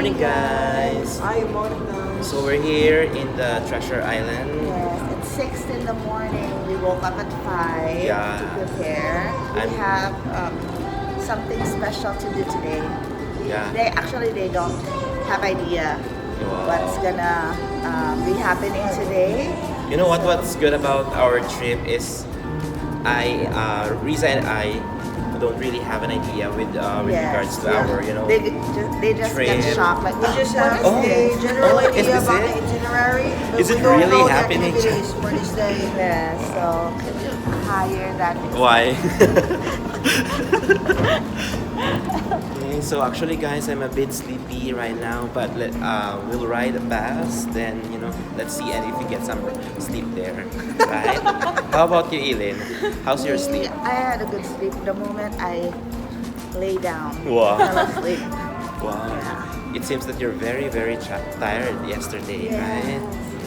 Morning, guys. Hi, morning, guys. So we're here in the Treasure Island. Yes, it's 6 in the morning. We woke up at 5 Yeah. to prepare. We I'm- have something special to do today. Yeah. They don't have idea Wow. what's gonna be happening today. You know what? What's good about our trip is, Riza and I don't really have an idea with Yes, regards to yeah. our, They just trip. get shocked. Like, We just have Oh. a general Is idea this about it? the itinerary. But Is we it don't really know the happening? activities for this day. Yeah, so can you hire that? Why? Okay, so actually, guys, I'm a bit sleepy right now, but we'll ride a bus. Then let's see and if we get some sleep there, right? How about you, Eileen? How's your sleep? I had a good sleep the moment I lay down. Wow. Fell asleep. Wow. It seems that you're very, very tired yesterday, Yes. right?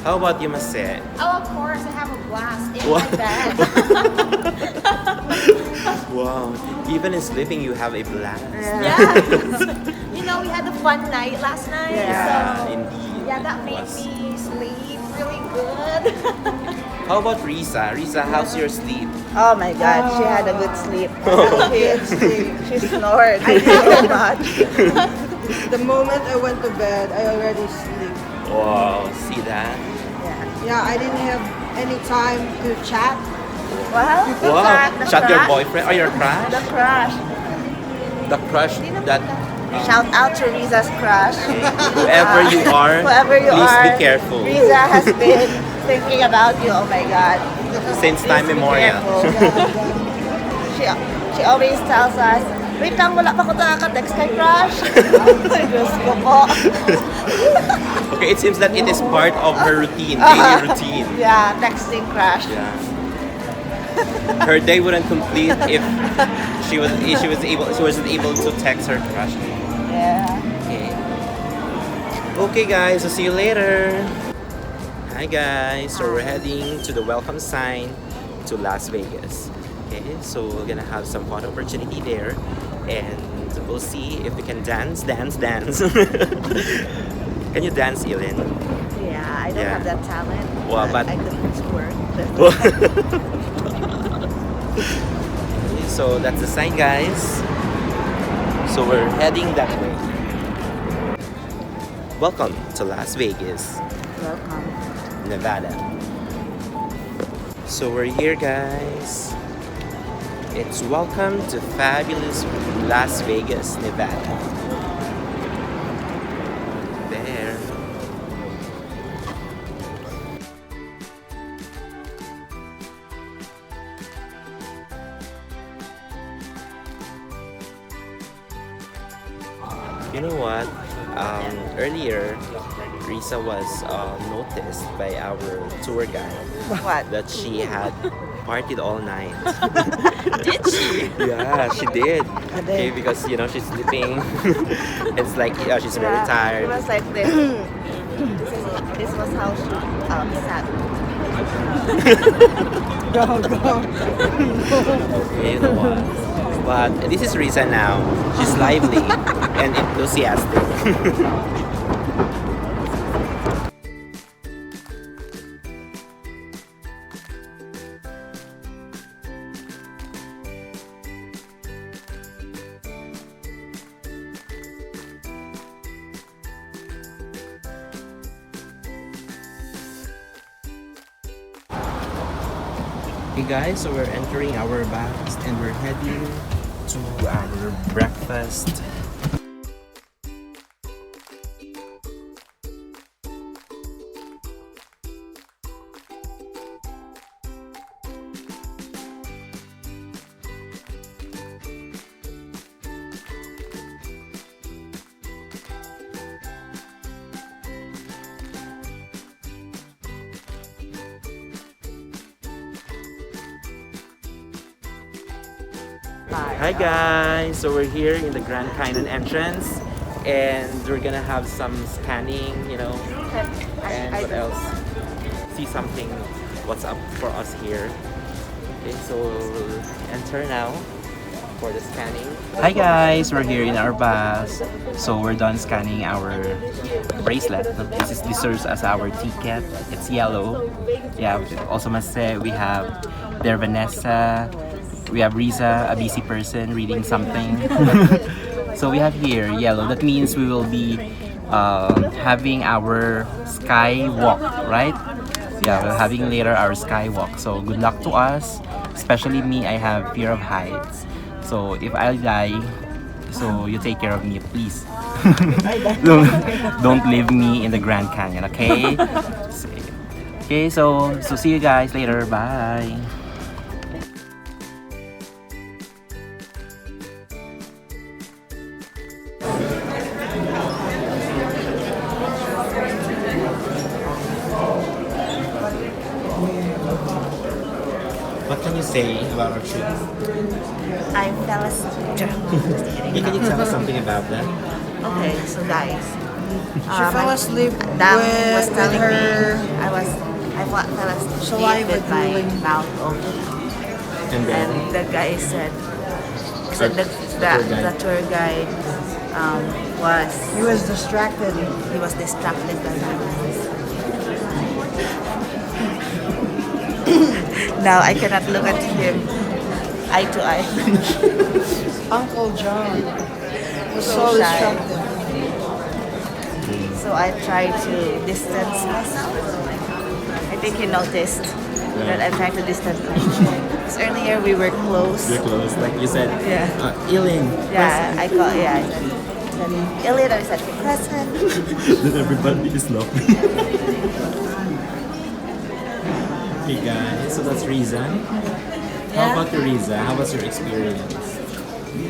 How about you, Mase? Oh, of course, I have a blast in What? my bed. Wow. Even in sleeping, you have a blast. Yeah. We had a fun night last night. Yeah, So, indeed. yeah, that It made was. me sleep really good. How about Risa? Risa, how's your sleep? Oh my God, she had a good sleep. She snored I so did. much. The moment I went to bed, I already sleep. Wow, see that? Yeah. Yeah, I didn't have any time to chat. Well, Wow, the shut your crush. boyfriend or your crush? The crush. The crush that Shout out to Riza's crush. whoever you are, Whoever you please are, be careful. Riza has been thinking about you. Oh my God. Since time Please be memorial. careful. She always tells us, wait lang, wala pa ko nakaka-text kay crush. Diyos ko po. Okay, it seems that it is part of her routine, daily routine. Yeah, texting crush. Yeah. Her day wouldn't complete if she wasn't able to text her crush. Yeah. Okay. Okay, guys. I'll see you later. Hi, guys. So we're heading to the welcome sign to Las Vegas. Okay, so we're gonna have some fun opportunity there, and we'll see if we can dance. Can you dance, Eileen? Yeah, I don't Yeah. have that talent. Well, but- I could twerk. So that's the sign, guys. So we're heading that way. Welcome to Las Vegas, Welcome. Nevada. So we're here, guys. It's welcome to fabulous Las Vegas, Nevada. There. You know what? Earlier, Risa was noticed by our tour guide What? that she had partied all night. Did she? Yeah, she did. did. Okay, because she's sleeping. It's like she's very Yeah, tired. It was like this. This was how she sat. Okay, you know what? But this is Risa now. She's lively and enthusiastic. Hey guys, so we're entering our bags and we're heading to our breakfast. Hi guys, so we're here in the Grand Canyon entrance and we're gonna have some scanning, and what else? See something, what's up for us here. Okay, so we'll enter now. for the scanning. Hi guys, we're here in our bus. So we're done scanning our bracelet. This serves as our ticket. It's yellow. Yeah, also must say we have there Vanessa, we have Riza, a busy person reading something. So we have here yellow. That means we will be having our sky walk, right? Yeah, we're having later our sky walk. So good luck to us. Especially me, I have fear of heights. So if I die, so you take care of me, please. Don't leave me in the Grand Canyon, okay? Okay, so see you guys later. Bye. What can you say about our trip? I fell asleep. Can you tell us something about that? Okay, so guys, She fell asleep Dam with, was telling her. me I fell asleep Saliva with my drooling. mouth open. And then, And the guy said guide. the tour guide He was distracted. he was distracted by my eyes. Now I cannot look at him eye to eye. Uncle John was So so shy. distracted. So I tried to distance myself. I think he noticed that I'm trying to distance myself. Because earlier we were close. you're close, like you said. Yeah. Eileen. Yeah, I said, Elliot, I said, present. Then everybody is laughing. Okay guys, so that's Riza. How about you, Riza? How was your experience? You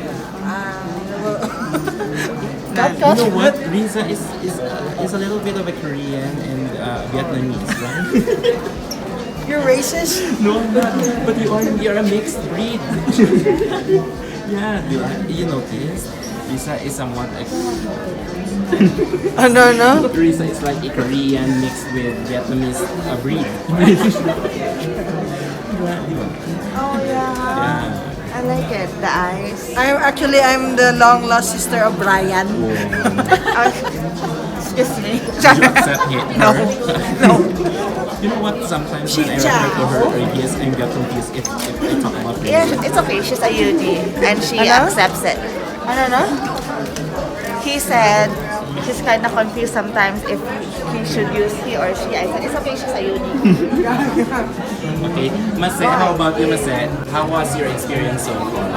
know what? Riza is a little bit of a Korean and Vietnamese, right? You're racist? No, I'm not. But you're a mixed breed. Yeah, you notice? Riza is somewhat No. Riza is like a Korean mixed with Vietnamese breed. Oh yeah. Yeah. I like it. The eyes. I'm the long lost sister of Brian. Excuse me. Did you accept her? No. You know what? Sometimes when I refer to her reviews, I get confused if I talk about her. Yeah, it's okay. She's a UD and she accepts it. He said he's kind of confused sometimes if he should use he or she. I said it's okay. She's a UD. Okay. Mase, how about you, Mase? How was your experience so far?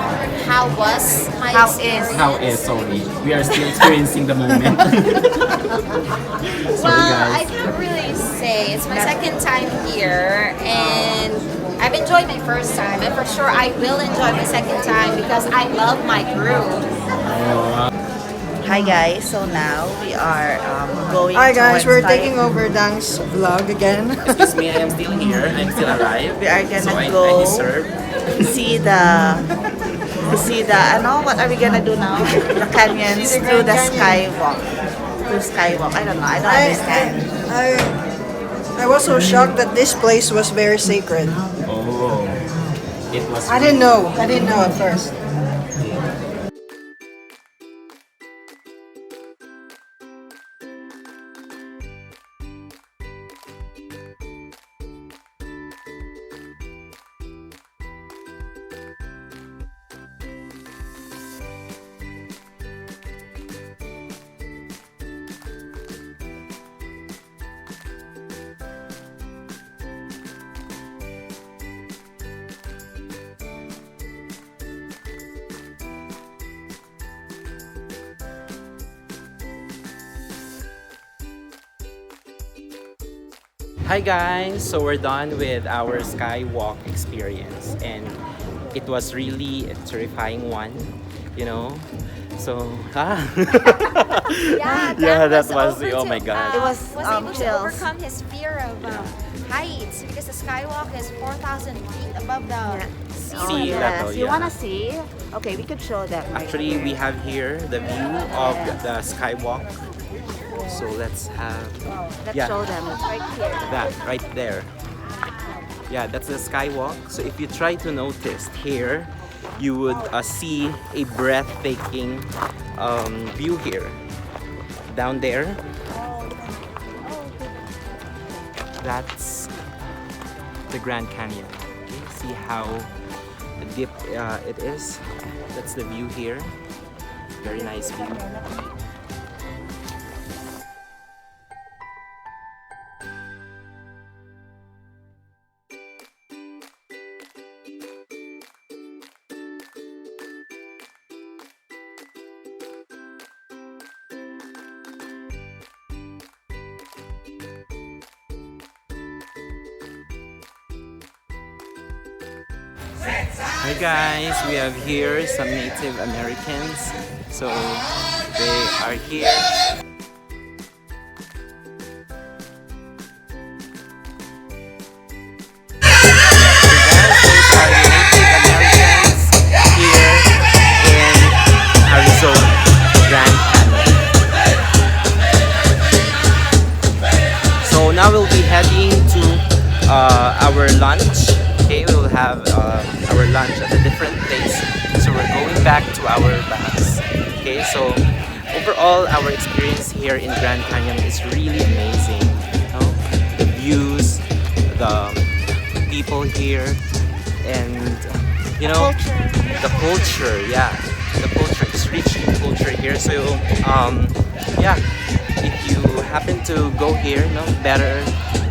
How was my How experience? is? How is, sorry. We are still experiencing the moment. Sorry, Well, I guys. can't really say. It's my second time here, and I've enjoyed my first time, and for sure I will enjoy my second time because I love my group. Hi guys. So now we are going. Hi guys, we're towards taking over Dang's vlog again. Excuse me, I am still here. I'm still alive. We are gonna So I go deserve. see the what are we gonna do now? The canyons through the skywalk. Through skywalk. I don't know. I don't understand. I was so shocked that this place was very sacred. Oh. It was. I didn't know at first. Hi guys, so we're done with our skywalk experience and it was really a terrifying one, you know. So Yeah, Yeah, that Dan was able oh to, my God. It was, able to chills. overcome his fear of heights because the skywalk is 4,000 feet above the sea Sea level. level. You yeah. wanna see? Okay, we could show them. right Actually, here. we have here the view of the skywalk. So let's have Let's yeah. show them. It's right here. that right there. Yeah, that's the skywalk. So if you try to notice here, you would see a breathtaking view here. Down there, that's the Grand Canyon. Okay, see how deep it is. That's the view here. Very nice view. Hey guys, we have here some Native Americans. So they are here. So now we'll be heading to our lunch. Okay, we'll have our lunch at a different place. So we're going back to our bus. Okay, so overall our experience here in Grand Canyon is really amazing. You know? The views, the people here, and you know, the culture. Yeah, the culture is rich in culture here. So yeah, if you happen to go here, no, better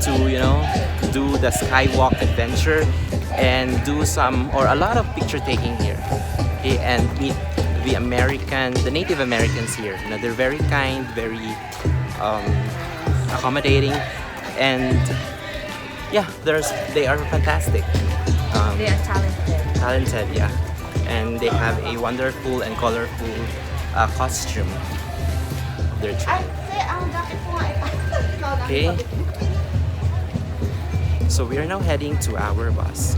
to, you know, do the skywalk adventure and do some or a lot of picture taking here. Okay, and meet the Native Americans here. You know, they're very kind, very accommodating, and yeah, they are fantastic. They are talented. Talented, yeah, and they have a wonderful and colorful costume of their tribe. Okay, so we are now heading to our bus.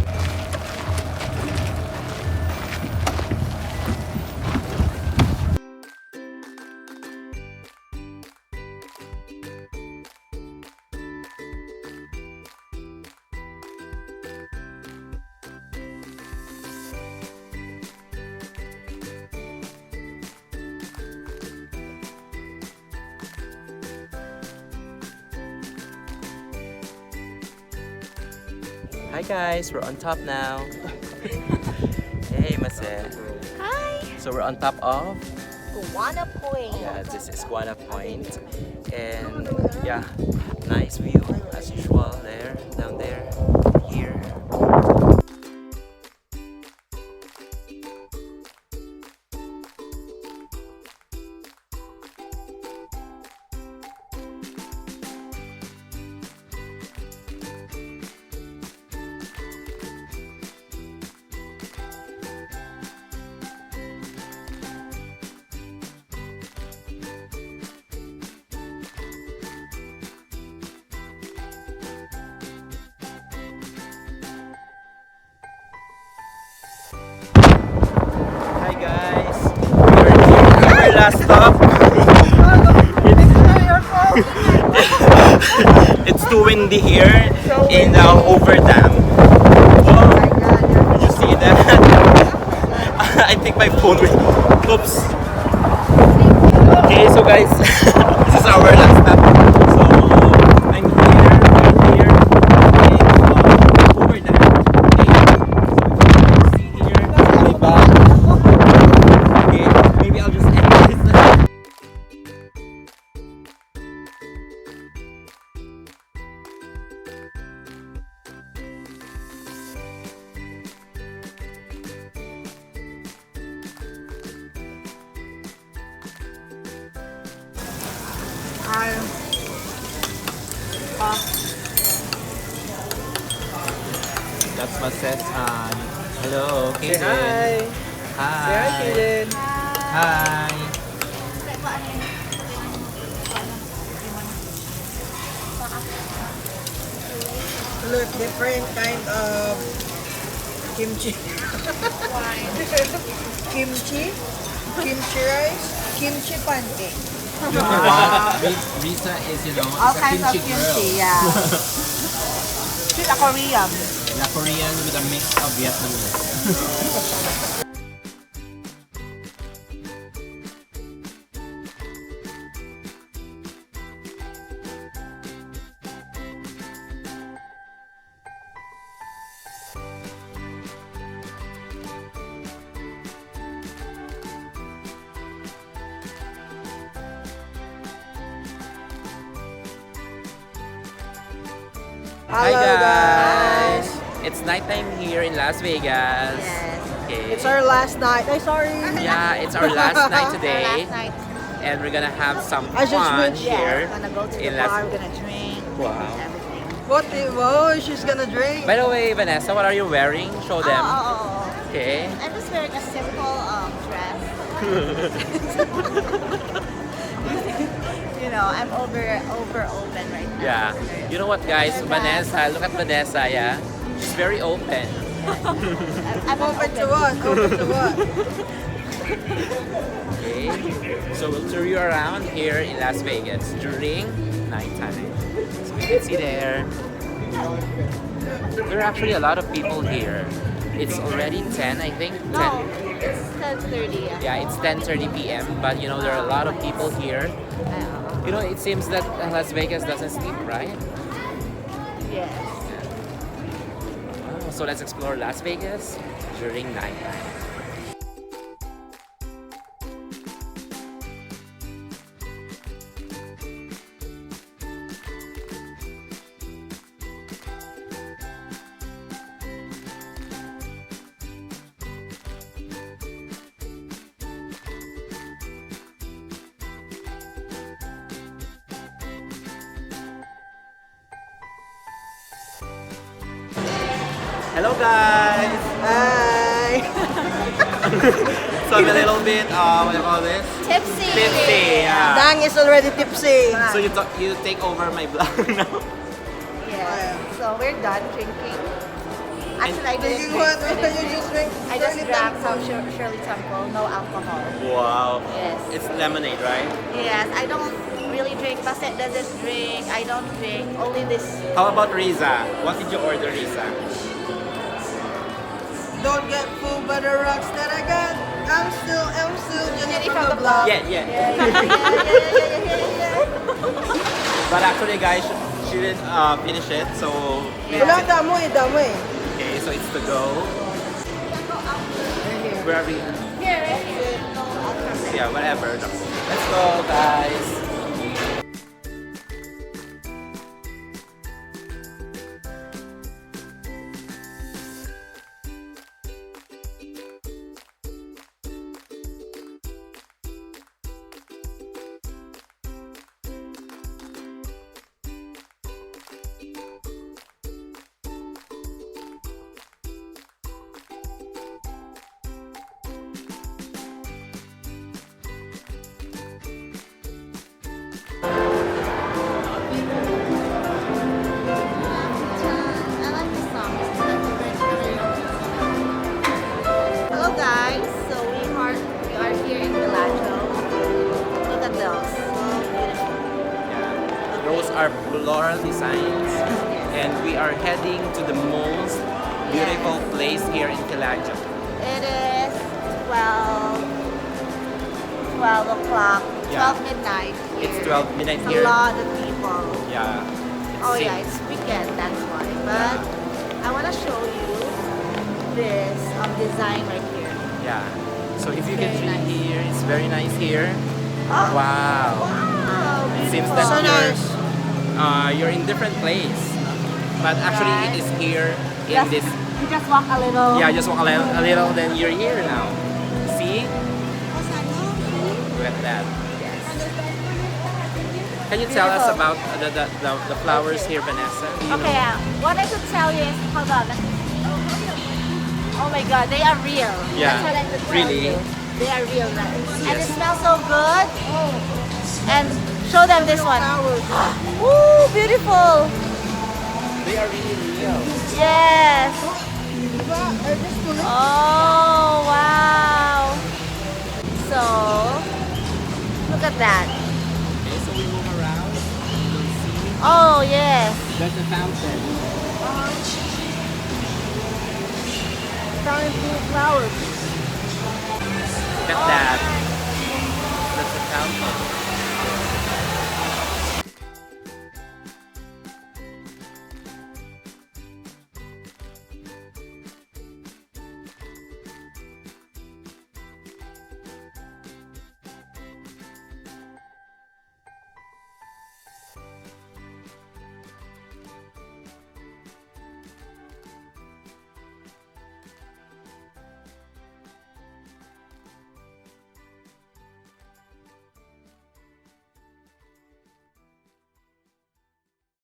Hi guys, we're on top now. Hey Mase. Hi. So we're on top of, Guana Point. yeah, this is Guana Point. And yeah, nice view as usual there, down there, here. Hi guys, we're here at our last stop. It's too windy here in the Hoover Dam. Oh, did you see that? I think my phone will. Oops. Okay, so guys, this is our last stop. So I'm here, in Hoover Dam. Okay, so see here, my bag. Okay, maybe I'll just end this. That's my set. Hello, Kaden. Hi. Hi. Say hi, Kaden. Hi. Look, different kind of kimchi. Kimchi rice, kimchi pancake. You know what? Risa is, you know, All is a kinds of kimchi girl. kimchi, yeah. She's a Korean. La Korean with a mix of Vietnamese. Hi Hello, guys! It's nighttime here in Las Vegas. Yes. Okay. It's our last night. Ay, sorry. Yeah, it's our last night today. Last night. And we're gonna have some I just fun wish- here We're gonna go to the in Las bar, we're gonna drink. Wow. Everything. What the? Whoa, she's gonna drink. By the way, Vanessa, what are you wearing? Show them. Oh. Okay. I'm just wearing a simple dress. You know, I'm over open right now. Yeah. You know what, guys? Vanessa, look at Vanessa, yeah? She's very open. I'm Open to what? Open to what? Okay. So we'll tour you around here in Las Vegas during nighttime. So you can see there. There are actually a lot of people here. It's already 10, I think. 10. No, it's 10:30. Yeah, it's 10:30 p.m. But you know, there are a lot of people here. You know, it seems that Las Vegas doesn't sleep, right? Yes. So let's explore Las Vegas during nighttime. Hello guys! Hi. So I'm a little bit, what do you call this? Tipsy. Tipsy, yeah. Dang is already tipsy. So you take over my vlog now? Yes. So we're done drinking. Actually, I didn't Drinking what? drink. You just drink. I just Shirley drank Temple. some Shirley Temple, no alcohol. Wow. Yes. It's lemonade, right? Yes, I don't really drink. Bassett doesn't drink. I don't drink. Only this. How about Riza? What did you order, Riza? Don't get fooled by the rocks that I got. I'm still Jenny Jenny from the Yeah, block. yeah. Yeah. But actually, guys, she didn't finish it, so Wala, damoy. okay, so it's to go. Where are we? Here, here. No alcohol. Yeah, whatever. Let's go, guys. I like the song. Hello guys, so we are here in Bellagio. Look at those, so beautiful. Yeah. Those are floral designs, and we are heading to the most beautiful place here in Bellagio. It is 12 o'clock, Yeah. 12 midnight here. It's 12 midnight It's here. a lot of people. Yeah. Oh It's yeah, it's weekend, that's why. But I want to show you this design right here. Yeah. So if you can Very see nice. here, it's very nice here. Oh, Wow. wow, It seems beautiful. that So you're in different place, but actually it is here in Just- this. You just walk a little. Yeah, just walk a little, then you're here now. See? Look at that. Yes. Can you tell us Beautiful. about the flowers here, Vanessa? Do you Okay, know? what I could tell you is, hold on. Oh my god, they are real. Yeah, That's what I could tell really? you. They are real, right? And it Yes. smells so good. And show them this one. Woo, beautiful. They are really real. Yes. Oh, wow. So, look at that. Okay, so we move around. You don't see. Oh, yes. That's the fountain. Fountain full of flowers.